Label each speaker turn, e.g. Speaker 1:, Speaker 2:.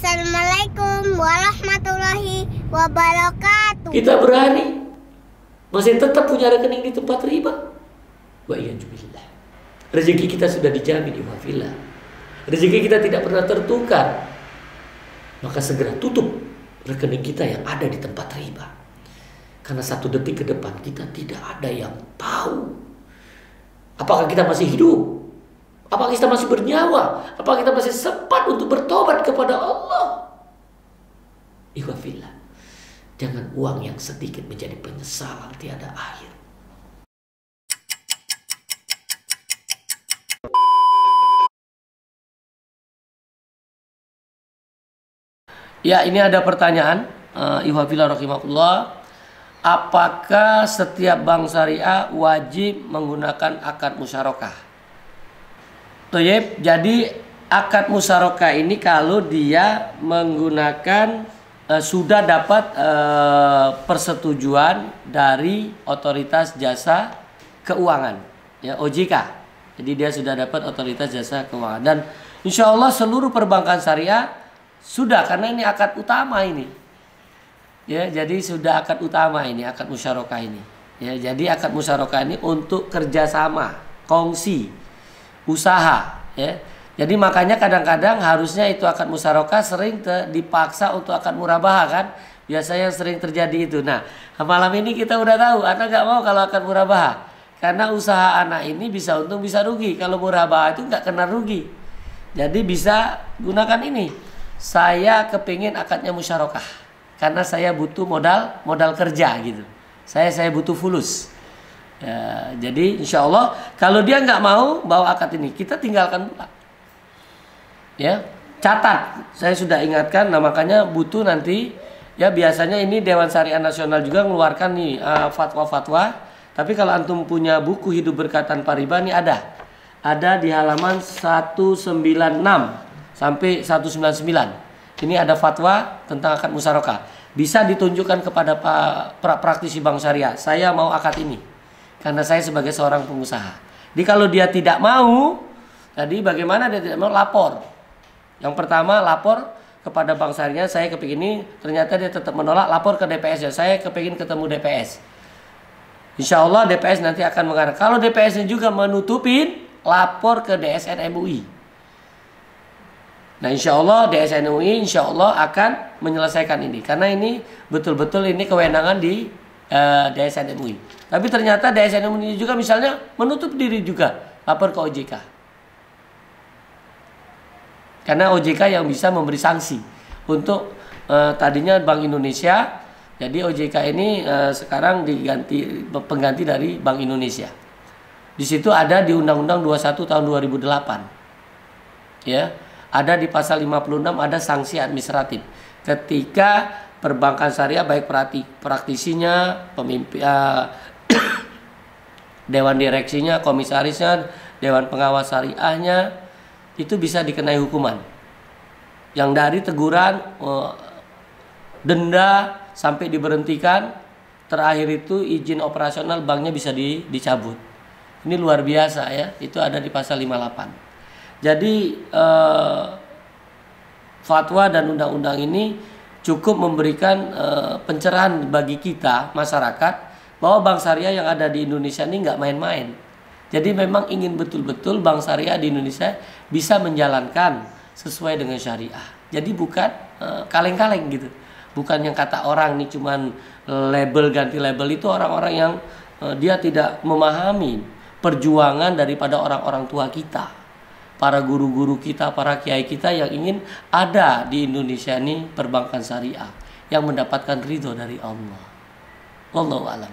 Speaker 1: Assalamualaikum warahmatullahi wabarakatuh.
Speaker 2: Kita berani masih tetap punya rekening di tempat riba. Wa iyyazubillah. Rezeki kita sudah dijamin ihwafillah. Rezeki kita tidak pernah tertukar. Maka segera tutup rekening kita yang ada di tempat riba. Karena 1 detik ke depan kita tidak ada yang tahu. Apakah kita masih hidup? Apakah kita masih bernyawa? Apakah kita masih sempat untuk bertobat kepada Allah? Ihwafillah. Jangan uang yang sedikit menjadi penyesalan tiada akhir. Ya, ini ada pertanyaan, ihwafillah rahimakumullah. Apakah setiap bank syariah wajib menggunakan akad musyarakah? Toyib, jadi akad musyarakah ini kalau dia menggunakan sudah dapat persetujuan dari otoritas jasa keuangan, ya OJK. Jadi dia sudah dapat otoritas jasa keuangan dan insya Allah seluruh perbankan syariah sudah, karena ini akad utama ini. Ya, jadi sudah akad utama ini, akad musyarakah ini. Ya, jadi akad musyarakah ini untuk kerjasama, kongsi, usaha. Ya, jadi makanya kadang-kadang harusnya itu akad musyarakah sering dipaksa untuk akad murabahah kan? Biasanya yang sering terjadi itu. Nah, malam ini kita udah tahu, anak nggak mau kalau akad murabahah. Karena usaha anak ini bisa untung bisa rugi. Kalau murabahah itu nggak kena rugi. Jadi bisa gunakan ini. Saya kepingin akadnya musyarakah karena saya butuh modal kerja gitu. Saya butuh fulus. Ya, jadi insya Allah kalau dia nggak mau bawa akad ini, kita tinggalkan pula. Ya, catat. Saya sudah ingatkan. Nah, makanya butuh nanti. Ya, biasanya ini Dewan Syariah Nasional juga mengeluarkan nih fatwa-fatwa. Tapi kalau antum punya buku Hidup Berkah Tanpa Riba nih ada di halaman 196 sampai 199. Ini ada fatwa tentang akad musyarakah. Bisa ditunjukkan kepada praktisi bank syariah. Saya mau akad ini karena saya sebagai seorang pengusaha. Jadi kalau dia tidak mau, tadi bagaimana dia tidak mau, lapor. Yang pertama lapor kepada bank syariah, saya kepingin ini, ternyata dia tetap menolak, lapor ke DPS ya. Saya kepingin ketemu DPS. Insya Allah DPS nanti akan mengarah. Kalau DPS-nya juga menutupin, lapor ke DSN MUI. Nah, insya Allah DSN MUI insya Allah akan menyelesaikan ini. Karena ini betul-betul ini kewenangan di DSN MUI. Tapi ternyata DSN MUI juga misalnya menutup diri juga, lapor ke OJK. Karena OJK yang bisa memberi sanksi untuk tadinya Bank Indonesia. Jadi OJK ini sekarang pengganti dari Bank Indonesia. Di situ ada di Undang-Undang 21 tahun 2008. Ya, ada di pasal 56 ada sanksi administratif. Ketika perbankan syariah baik praktisinya, pemimpin dewan direksinya, komisarisnya, dewan pengawas syariahnya itu bisa dikenai hukuman. Yang dari teguran, denda sampai diberhentikan, terakhir itu izin operasional banknya bisa dicabut. Ini luar biasa ya, itu ada di pasal 58. Jadi fatwa dan undang-undang ini cukup memberikan pencerahan bagi kita masyarakat bahwa bank syariah yang ada di Indonesia ini nggak main-main. Jadi memang ingin betul-betul bank syariah di Indonesia bisa menjalankan sesuai dengan syariah. Jadi bukan kaleng-kaleng gitu. Bukan yang kata orang nih cuman label ganti label, itu orang-orang yang dia tidak memahami perjuangan daripada orang-orang tua kita, para guru-guru kita, para kiai kita yang ingin ada di Indonesia ini perbankan syariah yang mendapatkan ridho dari Allah. Wallahu a'lam.